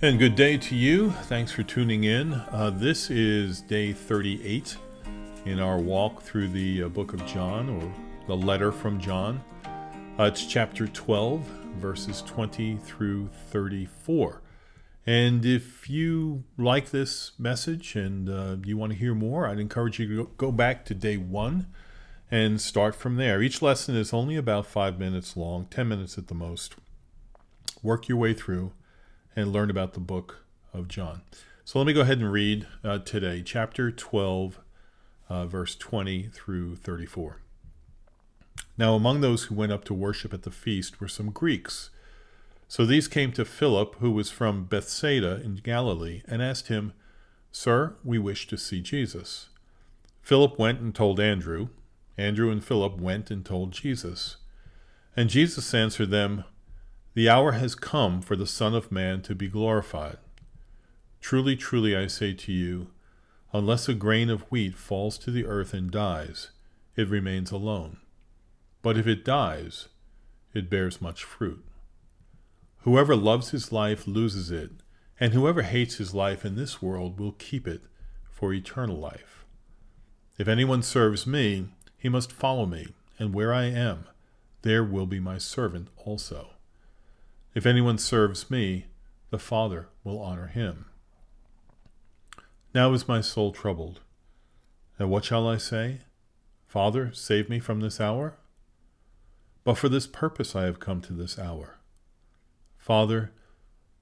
And good day to you. Thanks for tuning in. This is day 38 in our walk through the book of John, or the letter from John. It's chapter 12, verses 20 through 34. And if you like this message and you want to hear more, I'd encourage you to go back to day 1 and start from there. Each lesson is only about 5 minutes long, 10 minutes at the most. Work your way through and learn about the book of John. So let me go ahead and read today, chapter 12, verse 20 through 34. Now among those who went up to worship at the feast were some Greeks. So these came to Philip, who was from Bethsaida in Galilee, and asked him, "Sir, we wish to see Jesus." Philip went and told Andrew. Andrew and Philip went and told Jesus. And Jesus answered them, "The hour has come for the Son of Man to be glorified. Truly, truly, I say to you, unless a grain of wheat falls to the earth and dies, it remains alone. But if it dies, it bears much fruit. Whoever loves his life loses it, and whoever hates his life in this world will keep it for eternal life. If anyone serves me, he must follow me, and where I am, there will be my servant also. If anyone serves me, the Father will honor him. Now is my soul troubled. And what shall I say? Father, save me from this hour? But for this purpose I have come to this hour. Father,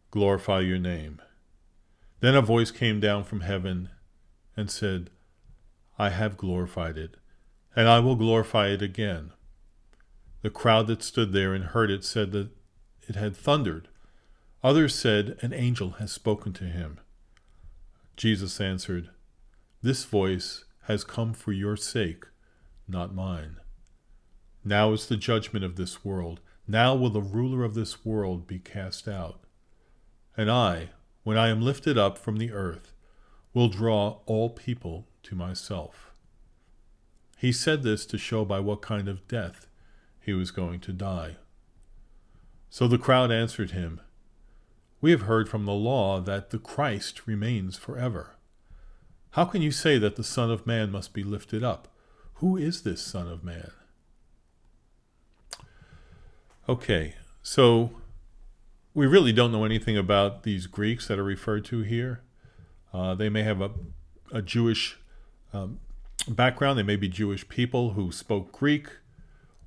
glorify your name." Then a voice came down from heaven and said, "I have glorified it, and I will glorify it again." The crowd that stood there and heard it said that it had thundered. Others said, "An angel has spoken to him." Jesus answered, "This voice has come for your sake, not mine. Now is the judgment of this world. Now will the ruler of this world be cast out. And I, when I am lifted up from the earth, will draw all people to myself." He said this to show by what kind of death he was going to die. So the crowd answered him, "We have heard from the law that the Christ remains forever. How can you say that the Son of Man must be lifted up? Who is this Son of Man?" Okay, so we really don't know anything about these Greeks that are referred to here. They may have a Jewish background. They may be Jewish people who spoke Greek,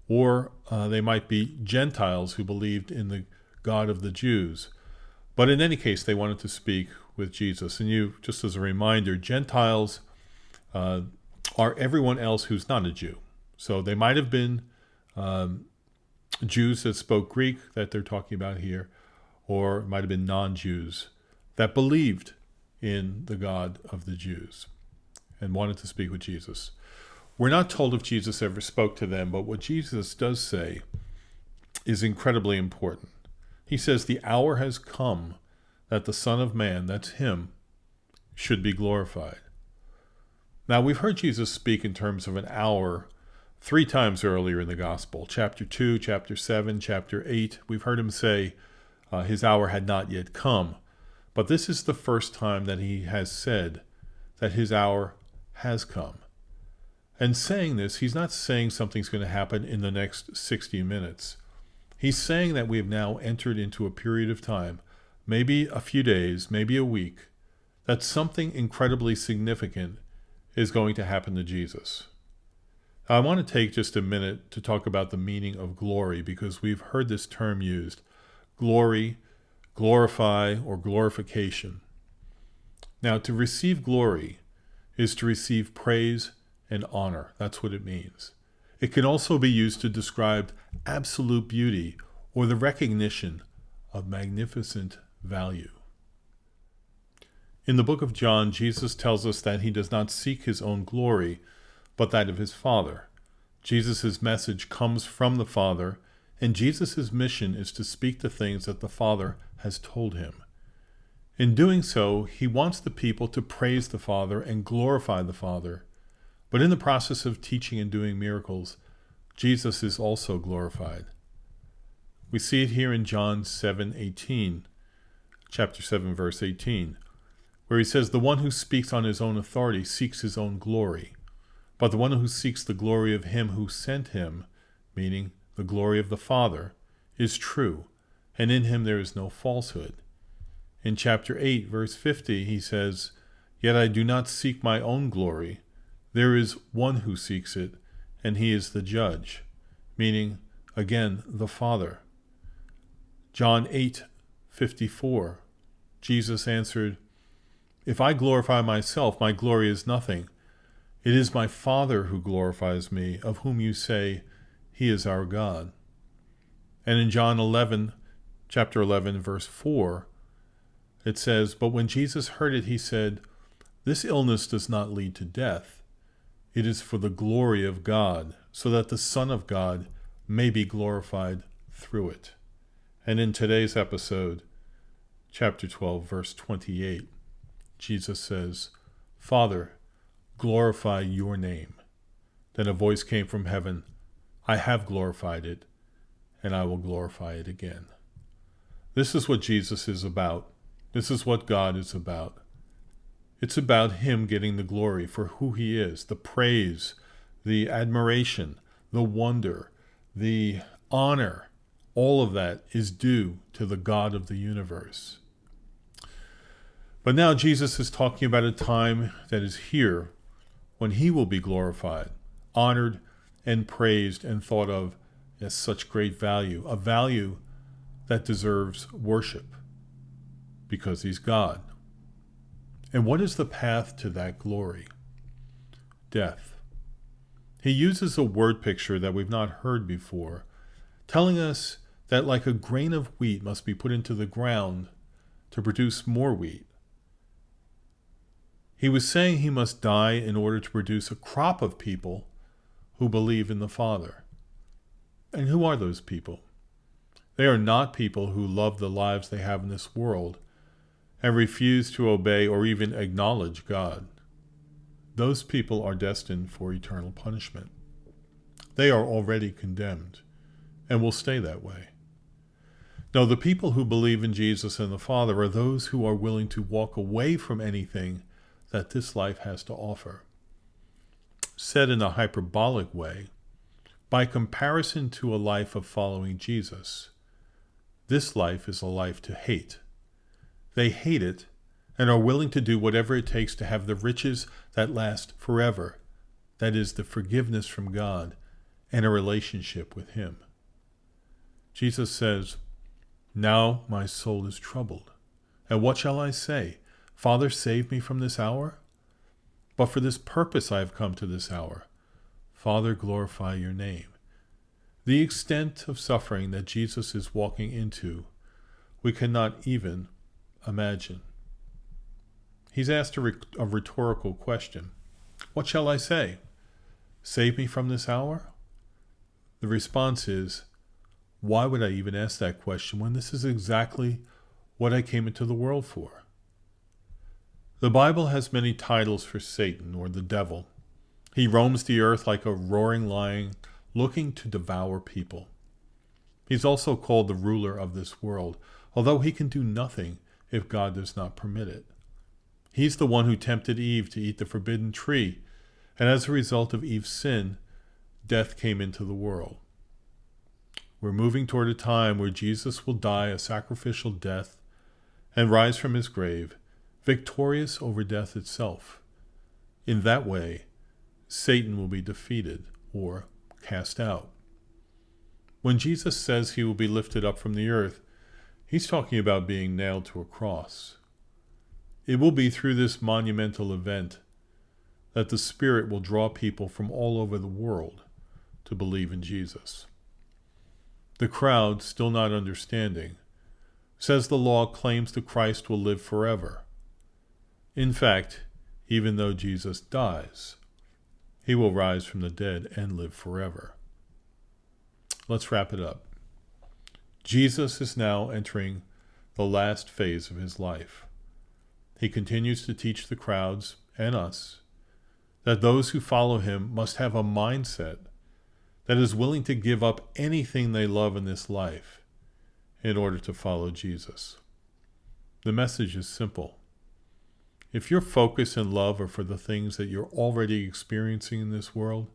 or they might be Gentiles who believed in the God of the Jews. But in any case, they wanted to speak with Jesus. And just as a reminder, Gentiles are everyone else who's not a Jew. So they might have been Jews that spoke Greek that they're talking about here, or it might have been non-Jews that believed in the God of the Jews and wanted to speak with Jesus. We're not told if Jesus ever spoke to them, but what Jesus does say is incredibly important. He says, "The hour has come that the Son of Man," that's him, "should be glorified." Now, we've heard Jesus speak in terms of an hour 3 times earlier in the Gospel. Chapter 2, chapter 7, chapter 8. We've heard him say his hour had not yet come. But this is the first time that he has said that his hour has come. And saying this, he's not saying something's going to happen in the next 60 minutes. He's saying that we have now entered into a period of time, maybe a few days, maybe a week, that something incredibly significant is going to happen to Jesus. Now, I want to take just a minute to talk about the meaning of glory, because we've heard this term used. Glory, glorify, or glorification. Now, to receive glory is to receive praise and honor. That's what it means. It can also be used to describe absolute beauty or the recognition of magnificent value. In the book of John, Jesus tells us that he does not seek his own glory, but that of his Father. Jesus' message comes from the Father, and Jesus' mission is to speak the things that the Father has told him. In doing so, he wants the people to praise the Father and glorify the Father. But in the process of teaching and doing miracles, Jesus is also glorified. We see it here in John 7:18. chapter 7, verse 18, where he says, "The one who speaks on his own authority seeks his own glory, but the one who seeks the glory of him who sent him," meaning the glory of the Father, "is true, and in him there is no falsehood." In chapter 8, verse 50, he says, "Yet I do not seek my own glory. There is one who seeks it, and he is the judge," meaning, again, the Father. John 8:54, Jesus answered, "If I glorify myself, my glory is nothing. It is my Father who glorifies me, of whom you say, he is our God." And in John 11, chapter 11, verse 4, it says, "But when Jesus heard it, he said, 'This illness does not lead to death. It is for the glory of God, so that the Son of God may be glorified through it.'" And in today's episode, chapter 12, verse 28, Jesus says, "Father, glorify your name." Then a voice came from heaven, "I have glorified it, and I will glorify it again." This is what Jesus is about. This is what God is about. It's about him getting the glory for who he is, the praise, the admiration, the wonder, the honor. All of that is due to the God of the universe. But now Jesus is talking about a time that is here when he will be glorified, honored, and praised and thought of as such great value, a value that deserves worship because he's God. And what is the path to that glory? Death. He uses a word picture that we've not heard before, telling us that like a grain of wheat must be put into the ground to produce more wheat. He was saying he must die in order to produce a crop of people who believe in the Father. And who are those people? They are not people who love the lives they have in this world and refuse to obey or even acknowledge God. Those people are destined for eternal punishment. They are already condemned and will stay that way. No, the people who believe in Jesus and the Father are those who are willing to walk away from anything that this life has to offer. Said in a hyperbolic way, by comparison to a life of following Jesus, this life is a life to hate. They hate it and are willing to do whatever it takes to have the riches that last forever, that is, the forgiveness from God and a relationship with him. Jesus says, "Now my soul is troubled. And what shall I say? Father, save me from this hour? But for this purpose I have come to this hour. Father, glorify your name." The extent of suffering that Jesus is walking into, we cannot even imagine. He's asked a rhetorical question. What shall I say? Save me from this hour? The response is, why would I even ask that question when this is exactly what I came into the world for? The Bible has many titles for Satan, or the devil. He roams the earth like a roaring lion, looking to devour people. He's also called the ruler of this world, although he can do nothing if God does not permit it. He's the one who tempted Eve to eat the forbidden tree, and as a result of Eve's sin, death came into the world. We're moving toward a time where Jesus will die a sacrificial death and rise from his grave, victorious over death itself. In that way, Satan will be defeated or cast out. When Jesus says he will be lifted up from the earth, he's talking about being nailed to a cross. It will be through this monumental event that the Spirit will draw people from all over the world to believe in Jesus. The crowd, still not understanding, says the law claims the Christ will live forever. In fact, even though Jesus dies, he will rise from the dead and live forever. Let's wrap it up. Jesus is now entering the last phase of his life. He continues to teach the crowds and us that those who follow him must have a mindset that is willing to give up anything they love in this life in order to follow Jesus. The message is simple. If your focus and love are for the things that you're already experiencing in this world,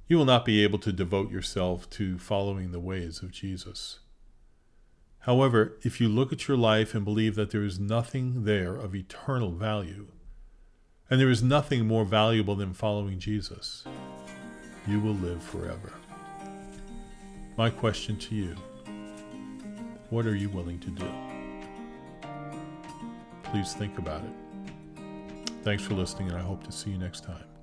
you will not be able to devote yourself to following the ways of Jesus. However, if you look at your life and believe that there is nothing there of eternal value, and there is nothing more valuable than following Jesus, you will live forever. My question to you, what are you willing to do? Please think about it. Thanks for listening, and I hope to see you next time.